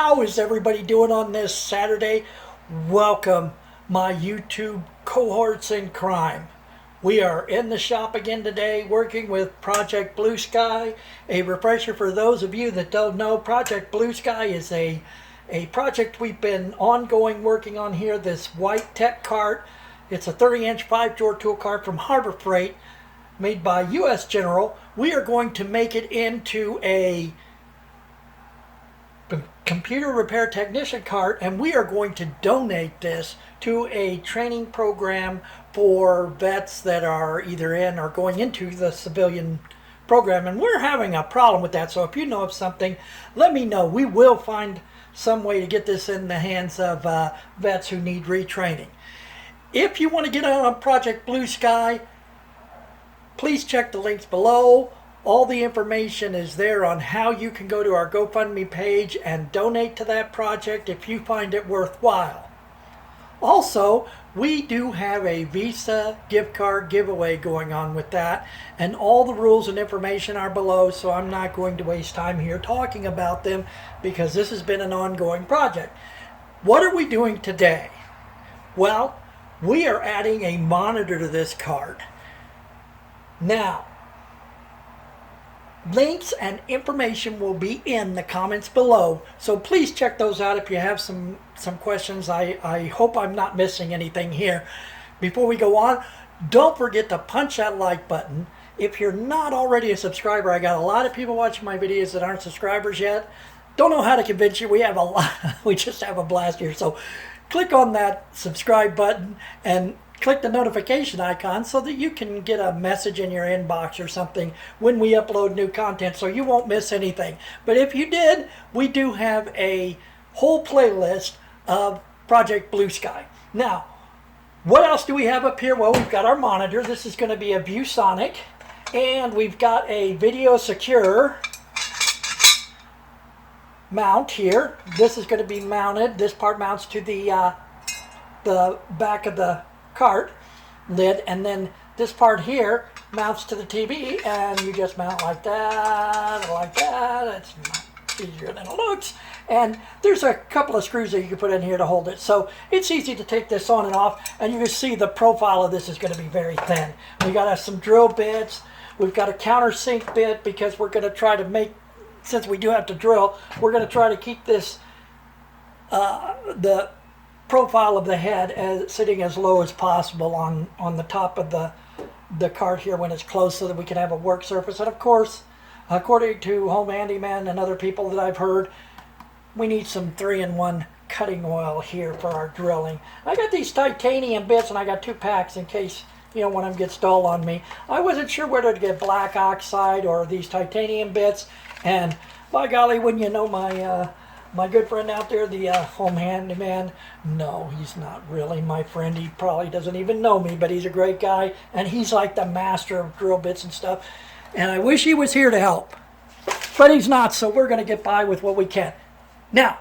How is everybody doing on this Saturday? Welcome, my YouTube cohorts in crime. We are in the shop again today working with Project Blue Sky. A refresher for those of you that don't know, Project Blue Sky is a project we've been ongoing working on here, this white tech cart. It's a 30-inch 5-drawer tool cart from Harbor Freight made by US General. We are going to make it into a computer repair technician cart, and we are going to donate this to a training program for vets that are either in or going into the civilian program. And we're having a problem with that, so if you know of something, let me know. We will find some way to get this in the hands of vets who need retraining. If you want to get on Project Blue Sky, please check the links below. All the information is there on how you can go to our GoFundMe page and donate to that project if you find it worthwhile. Also, we do have a VESA gift card giveaway going on with that, and all the rules and information are below, so I'm not going to waste time here talking about them because this has been an ongoing project. What are we doing today? Well, we are adding a monitor to this cart. Now, links and information will be in the comments below, so please check those out if you have some questions. I hope I'm not missing anything here. Before we go on, don't forget to punch that like button. If you're not already a subscriber, I got a lot of people watching my videos that aren't subscribers yet. Don't know how to convince you. We have a lot. We just have a blast here. So click on that subscribe button and click the notification icon so that you can get a message in your inbox or something when we upload new content, so you won't miss anything. But if you did, we do have a whole playlist of Project Blue Sky. Now, what else do we have up here? Well, we've got our monitor. This is going to be a ViewSonic, and we've got a VideoSecu mount here. This is going to be mounted. This part mounts to the back of the cart lid, and then this part here mounts to the TV, and you just mount like that, like that. It's much easier than it looks, and there's a couple of screws that you can put in here to hold it, so it's easy to take this on and off. And you can see the profile of this is going to be very thin. We got some drill bits. We've got a countersink bit because we're going to try to make, since we do have to drill, we're going to try to keep this the profile of the head as sitting as low as possible on the top of the cart here when it's closed, so that we can have a work surface. And of course, according to Home Handyman and other people that I've heard, we need some 3-in-1 cutting oil here for our drilling. I got these titanium bits, and I got 2 packs in case one of them gets dull on me. I wasn't sure whether to get black oxide or these titanium bits, and by golly, when you know my good friend out there, the Home Handyman, no, he's not really my friend. He probably doesn't even know me, but he's a great guy, and he's like the master of drill bits and stuff. And I wish he was here to help, but he's not, so we're going to get by with what we can. Now,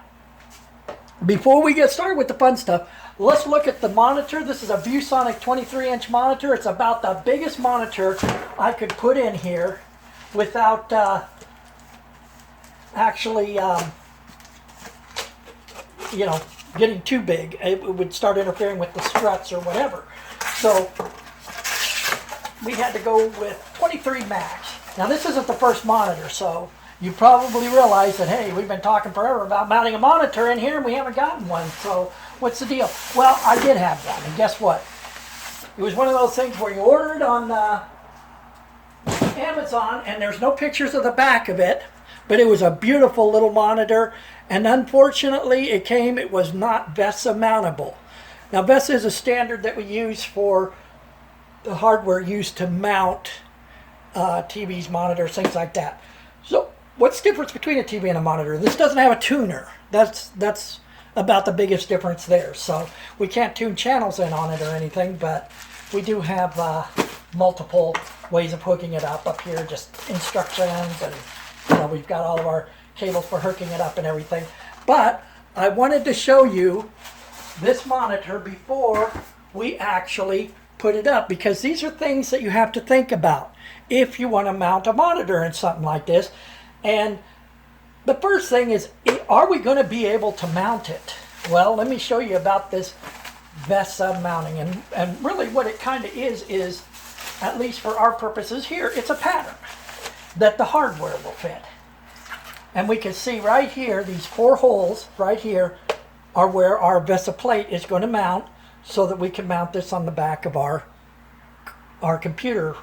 before we get started with the fun stuff, let's look at the monitor. This is a ViewSonic 23-inch monitor. It's about the biggest monitor I could put in here without actually getting too big. It would start interfering with the struts or whatever. So we had to go with 23 max. Now, this isn't the first monitor, so you probably realize that, hey, we've been talking forever about mounting a monitor in here and we haven't gotten one. So what's the deal? Well, I did have one, and guess what? It was one of those things where you order it on Amazon and there's no pictures of the back of it, but it was a beautiful little monitor. And unfortunately, it was not VESA mountable. Now, VESA is a standard that we use for the hardware used to mount TVs, monitors, things like that. So, what's the difference between a TV and a monitor? This doesn't have a tuner. That's about the biggest difference there. So, we can't tune channels in on it or anything, but we do have multiple ways of hooking it up here, just instructions, and we've got all of our cables for hooking it up and everything. But I wanted to show you this monitor before we actually put it up, because these are things that you have to think about if you want to mount a monitor in something like this. And The first thing is, are we going to be able to mount it? Well, let me show you about this VESA mounting. And really what it kind of is, at least for our purposes here, it's a pattern that the hardware will fit. And we can see right here, these 4 holes right here are where our VESA plate is going to mount, so that we can mount this on the back of our computer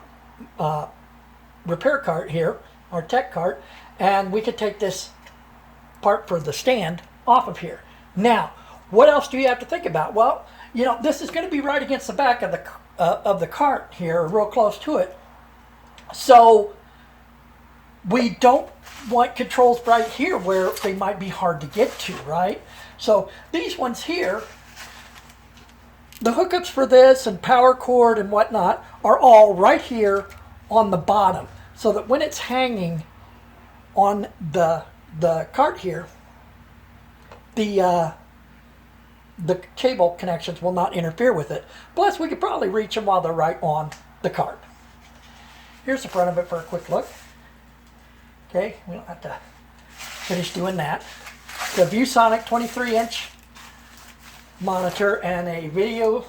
repair cart here, our tech cart, and we could take this part for the stand off of here. Now, what else do you have to think about? Well, you know, this is going to be right against the back of the cart here, real close to it. So we don't want controls right here where they might be hard to get to, right? So these ones here, the hookups for this and power cord and whatnot are all right here on the bottom, so that when it's hanging on the cart here, the cable connections will not interfere with it. Plus, we could probably reach them while they're right on the cart. Here's the front of it for a quick look. Okay, we don't have to finish doing that. The ViewSonic 23-inch monitor and a VideoSecu,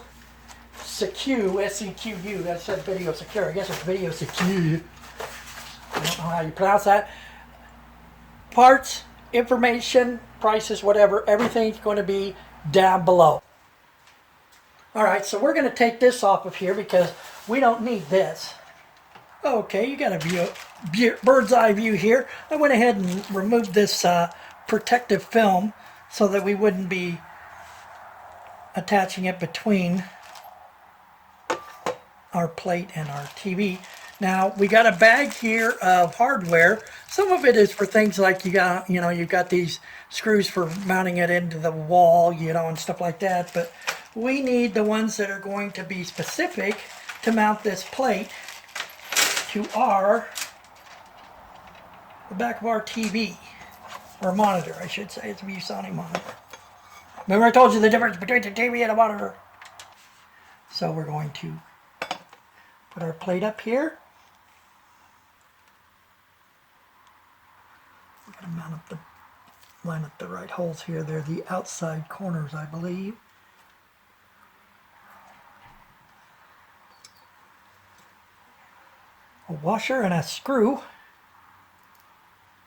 S-E-Q-U, that said Video Secure, I guess it's VideoSecu. I don't know how you pronounce that. Parts, information, prices, whatever, everything's going to be down below. Alright, so we're going to take this off of here because we don't need this. Okay, you got a bird's eye view here. I went ahead and removed this protective film so that we wouldn't be attaching it between our plate and our TV. Now we got a bag here of hardware. Some of it is for things like you've got these screws for mounting it into the wall, and stuff like that. But we need the ones that are going to be specific to mount this plate to the back of our TV, or monitor, I should say. It's a ViewSonic monitor. Remember I told you the difference between the TV and a monitor? So we're going to put our plate up here. We're going to line up the right holes here. They're the outside corners, I believe. A washer and a screw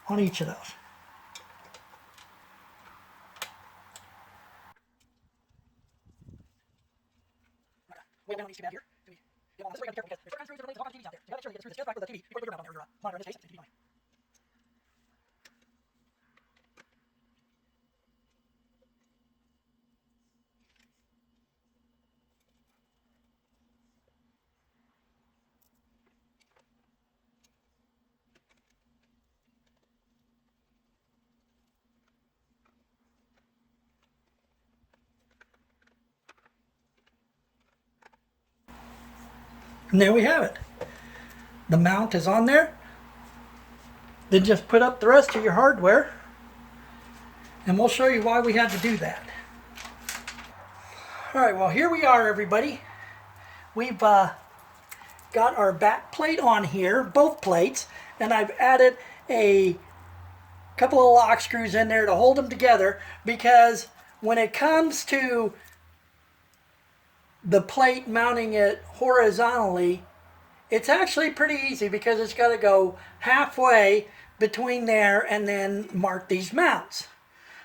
on each of those. Way down on these two out here. This is where you got to be careful because there's screws that are related to TVs out there. So you got to make sure you get the screws that just back with the TV before you put your mount on there. Your monitor in this case, it's the TV monitor. And there we have it. The mount is on there. Then just put up the rest of your hardware, and we'll show you why we had to do that. Alright, well here we are, everybody. We've got our back plate on here, both plates, and I've added a couple of lock screws in there to hold them together, because when it comes to the plate mounting it horizontally, it's actually pretty easy, because it's got to go halfway between there and then mark these mounts.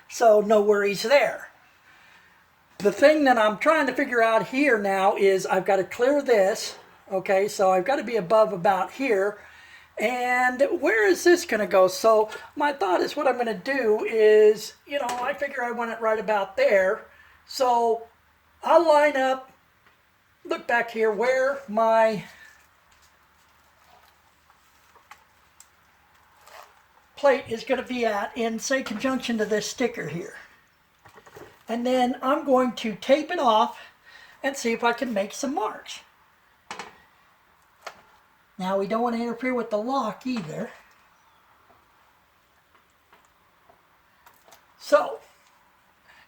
So no worries there. The thing that I'm trying to figure out here now is I've got to clear this. Okay, so I've got to be above about here. And where is this going to go? So my thought is, what I'm going to do is, I figure I want it right about there. So I'll line up, look back here where my plate is going to be at in, say, conjunction to this sticker here. And then I'm going to tape it off and see if I can make some marks. Now we don't want to interfere with the lock either. So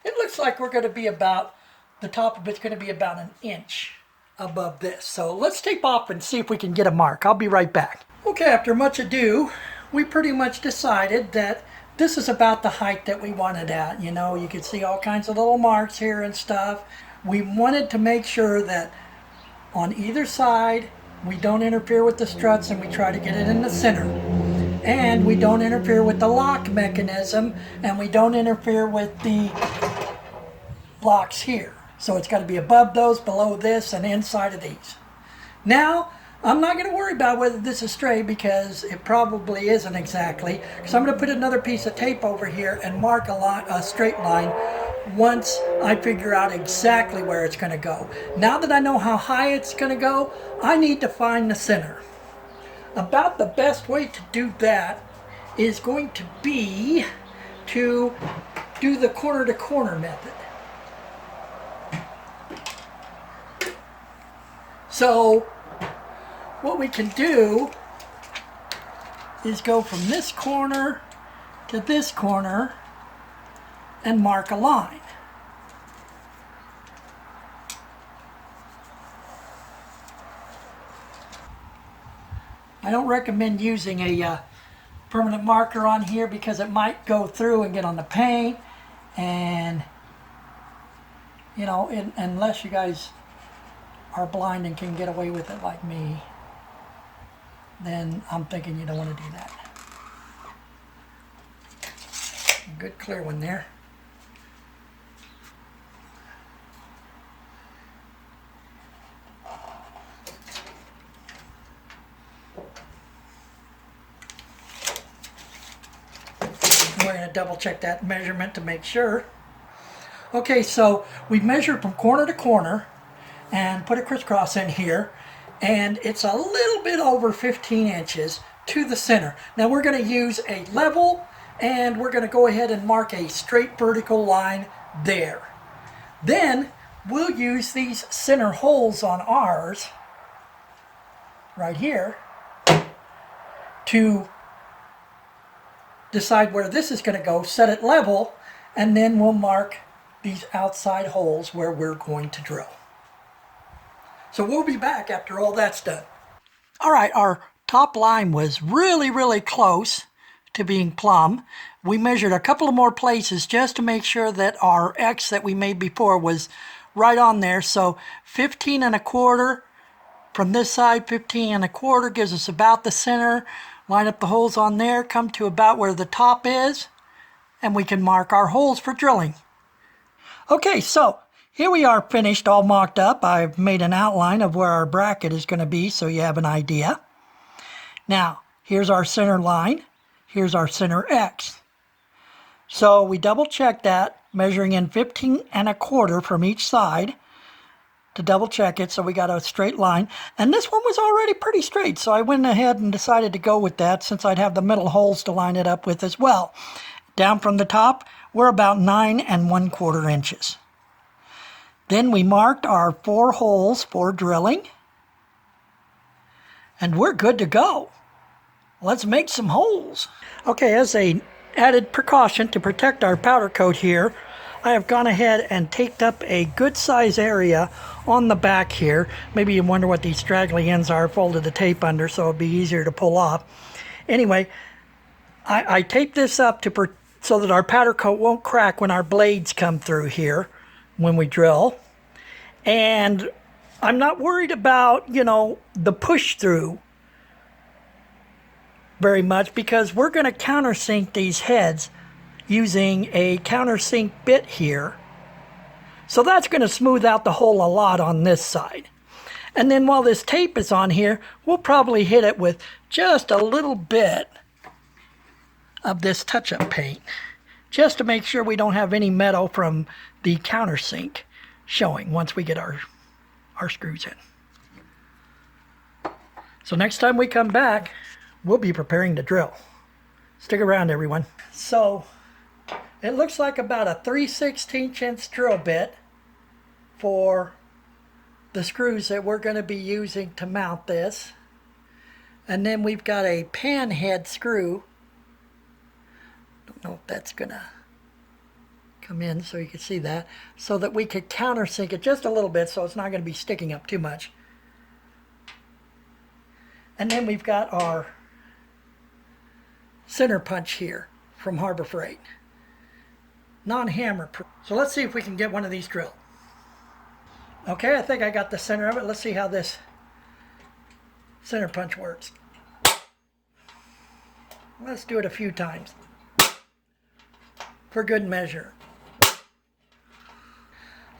it looks like we're going to be about, the top of it's going to be about an inch above this. So let's tape off and see if we can get a mark. I'll be right back. Okay, after much ado, we pretty much decided that this is about the height that we wanted at. You know, you can see all kinds of little marks here and stuff. We wanted to make sure that on either side we don't interfere with the struts, and we try to get it in the center. And we don't interfere with the lock mechanism, and we don't interfere with the locks here. So it's got to be above those, below this, and inside of these. Now, I'm not going to worry about whether this is straight, because it probably isn't exactly. Because I'm going to put another piece of tape over here and mark a straight line once I figure out exactly where it's going to go. Now that I know how high it's going to go, I need to find the center. About the best way to do that is going to be to do the corner to corner method. So what we can do is go from this corner to this corner and mark a line. I don't recommend using a permanent marker on here, because it might go through and get on the paint, and you know, unless you guys are blind and can get away with it like me, then I'm thinking you don't want to do that. Good clear one there. We're going to double check that measurement to make sure. Okay, so we measured from corner to corner and put a crisscross in here, and it's a little bit over 15 inches to the center. Now we're going to use a level, and we're going to go ahead and mark a straight vertical line there. Then we'll use these center holes on ours right here to decide where this is going to go, set it level, and then we'll mark these outside holes where we're going to drill. So we'll be back after all that's done. All right, our top line was really close to being plumb. We measured a couple of more places just to make sure that our X that we made before was right on there. So 15 1/4 from this side, 15 1/4 gives us about the center. Line up the holes on there, come to about where the top is, and we can mark our holes for drilling. Okay, so here we are finished, all mocked up. I've made an outline of where our bracket is going to be so you have an idea. Now, here's our center line. Here's our center X. So we double check that, measuring in 15 1/4 from each side to double check it, so we got a straight line. And this one was already pretty straight, so I went ahead and decided to go with that, since I'd have the middle holes to line it up with as well. Down from the top, we're about 9 1/4 inches. Then we marked our 4 holes for drilling, and we're good to go. Let's make some holes. Okay, as an added precaution to protect our powder coat here, I have gone ahead and taped up a good size area on the back here. Maybe you wonder what these straggly ends are, folded the tape under so it'd be easier to pull off. Anyway, I taped this up so that our powder coat won't crack when our blades come through here when we drill. And I'm not worried about, you know, the push through very much, because we're going to countersink these heads using a countersink bit here. So that's going to smooth out the hole a lot on this side. And then while this tape is on here, we'll probably hit it with just a little bit of this touch-up paint, just to make sure we don't have any metal from the countersink showing once we get our screws in. So next time we come back, we'll be preparing to drill. Stick around, everyone. So it looks like about a 3/16 inch drill bit for the screws that we're going to be using to mount this. And then we've got a pan head screw. Don't know if that's going to come in so you can see that, so that we could countersink it just a little bit so it's not going to be sticking up too much. And then we've got our center punch here from Harbor Freight. Non-hammer. So let's see if we can get one of these drilled. Okay, I think I got the center of it. Let's see how this center punch works. Let's do it a few times for good measure.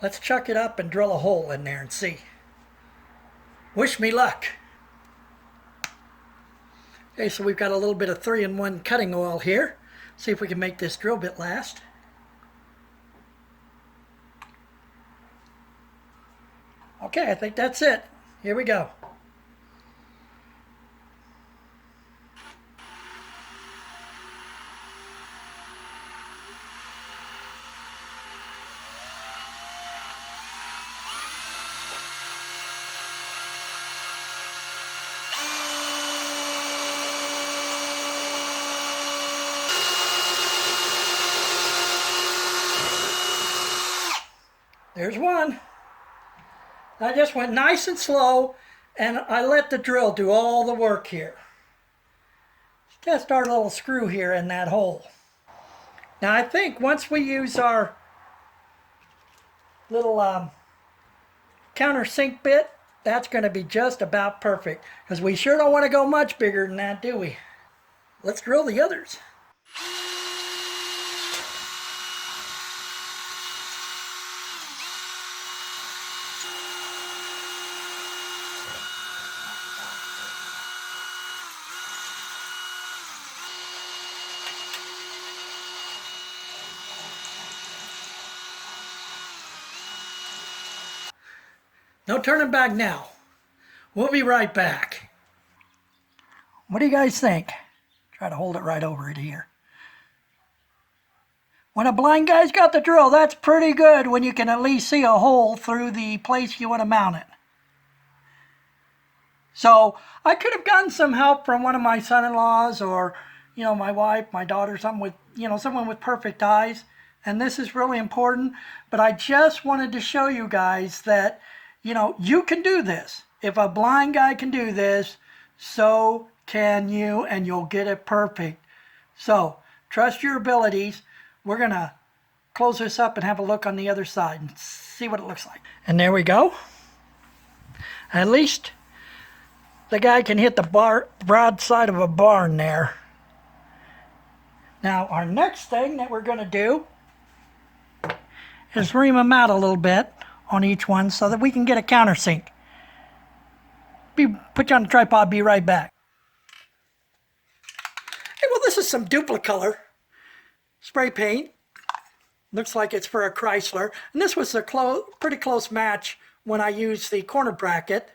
Let's chuck it up and drill a hole in there and see. Wish me luck. Okay, so we've got a little bit of 3-in-1 cutting oil here. See if we can make this drill bit last. Okay, I think that's it. Here we go. There's one. I just went nice and slow, and I let the drill do all the work here. Just our little screw here in that hole. Now I think once we use our little countersink bit, that's going to be just about perfect, because we sure don't want to go much bigger than that, do we? Let's drill the others. No turning back now. We'll be right back. What do you guys think? Try to hold it right over it here. When a blind guy's got the drill, that's pretty good when you can at least see a hole through the place you want to mount it. So I could have gotten some help from one of my son-in-laws, or my wife, my daughter, someone with perfect eyes. And this is really important. But I just wanted to show you guys that you can do this. If a blind guy can do this, so can you, and you'll get it perfect. So, trust your abilities. We're going to close this up and have a look on the other side and see what it looks like. And there we go. At least the guy can hit the broadside of a barn there. Now, our next thing that we're going to do is ream them out a little bit on each one so that we can get a countersink. Put you on the tripod, be right back. Hey, well, this is some Dupli-Color spray paint. Looks like it's for a Chrysler. And this was a pretty close match when I used the corner bracket.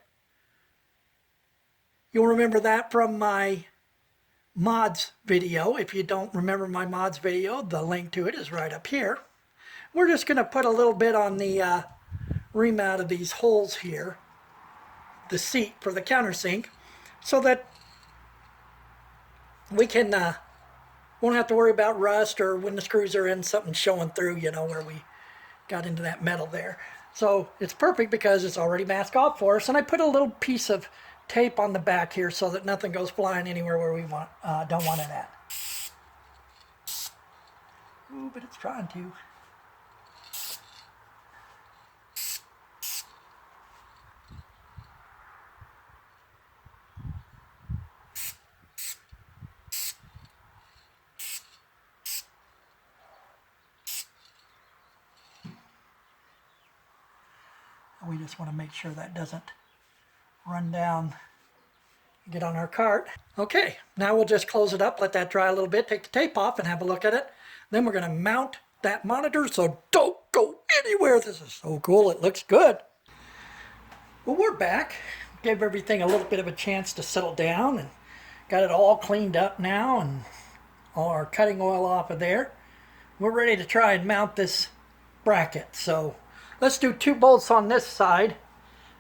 You'll remember that from my mods video. If you don't remember my mods video, the link to it is right up here. We're just going to put a little bit on the ream out of these holes here, the seat for the countersink, so that we can won't have to worry about rust, or when the screws are in, something showing through, where we got into that metal there. So it's perfect because it's already masked off for us, and I put a little piece of tape on the back here so that nothing goes flying anywhere where we don't want it at. Ooh, but it's trying to. We just want to make sure that doesn't run down and get on our cart. Okay, now we'll just close it up, let that dry a little bit, take the tape off and have a look at it. Then we're going to mount that monitor, so don't go anywhere. This is so cool. It looks good. Well, we're back. Gave everything a little bit of a chance to settle down and got it all cleaned up now and all our cutting oil off of there. We're ready to try and mount this bracket. So let's do 2 bolts on this side,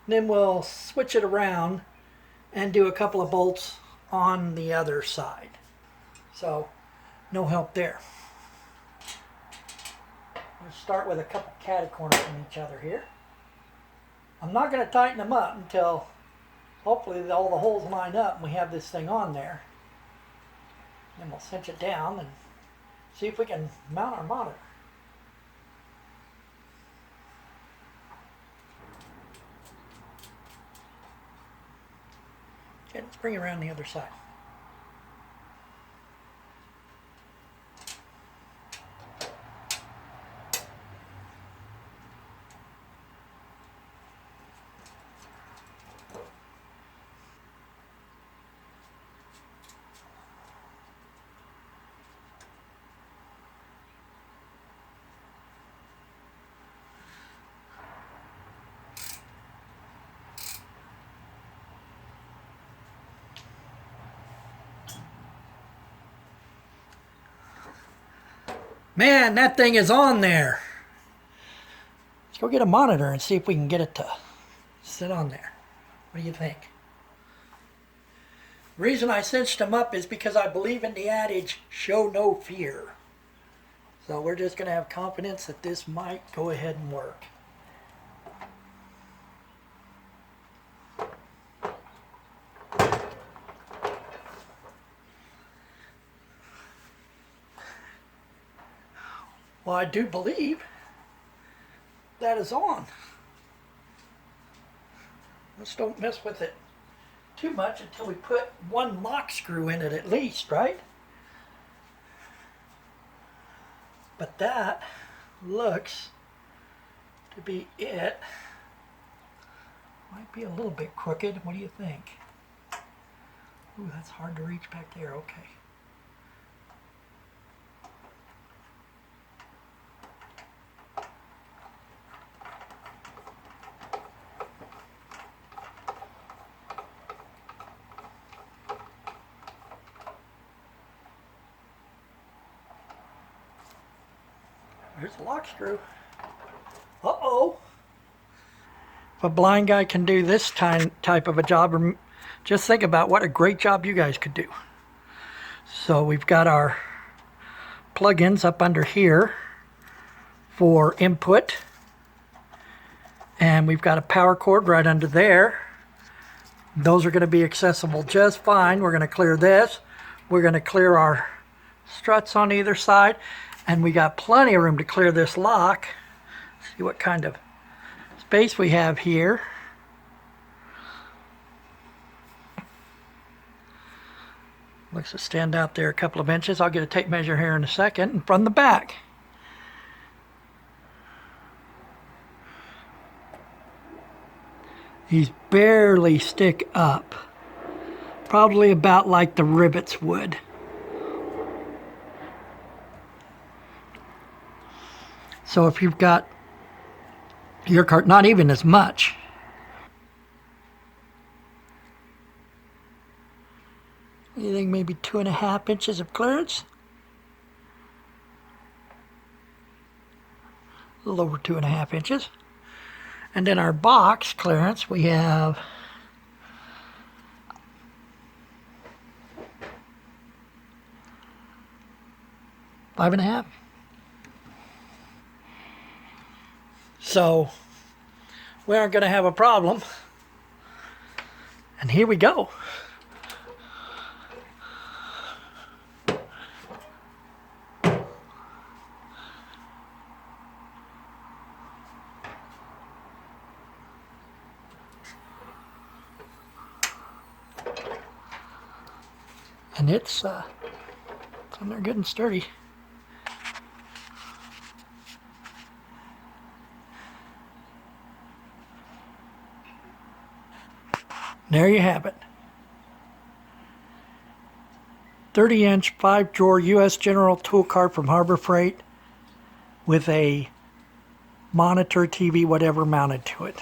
then we'll switch it around and do a couple of bolts on the other side. So no help there. We'll start with a couple catty corners from each other here. I'm not going to tighten them up until hopefully all the holes line up and we have this thing on there. Then we'll cinch it down and see if we can mount our monitor. Okay, let's bring it around the other side. Man, that thing is on there. Let's go get a monitor and see if we can get it to sit on there. What do you think? The reason I cinched them up is because I believe in the adage, show no fear. So we're just going to have confidence that this might go ahead and work. Well, I do believe that is on. Let's don't mess with it too much until we put one lock screw in it at least, right? But that looks to be it. Might be a little bit crooked. What do you think? Ooh, that's hard to reach back there. Okay. Here's the lock screw. Uh-oh. If a blind guy can do this type of a job, just think about what a great job you guys could do. So we've got our plugins up under here for input. And we've got a power cord right under there. Those are going to be accessible just fine. We're going to clear this. We're going to clear our struts on either side. And we got plenty of room to clear this lock. Let's see what kind of space we have here. Looks to stand out there a couple of inches. I'll get a tape measure here in a second. And from the back, these barely stick up. Probably about like the rivets would. So if you've got your cart, not even as much. You think maybe 2.5 inches of clearance? A little over 2.5 inches. And then our box clearance, we have five and a half. So we aren't going to have a problem. And here we go. And it's on there good and sturdy. There you have it. 30-inch 5-drawer U.S. General tool cart from Harbor Freight with a monitor, TV, whatever mounted to it.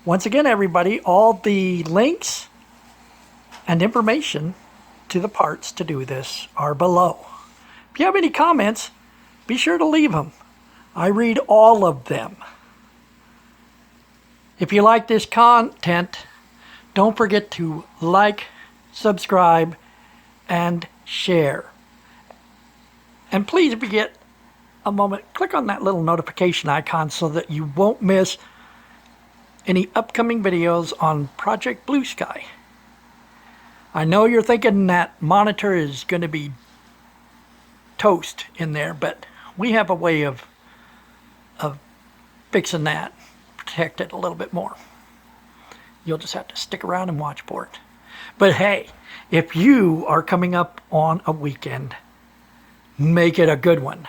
Once again, everybody, all the links and information to the parts to do this are below. If you have any comments, be sure to leave them. I read all of them. If you like this content, don't forget to like, subscribe, and share. And please, if you get a moment, click on that little notification icon so that you won't miss any upcoming videos on Project Blue Sky. I know you're thinking that monitor is going to be toast in there, but we have a way of fixing that, protect it a little bit more. You'll just have to stick around and watch for it. But hey, if you are coming up on a weekend, make it a good one.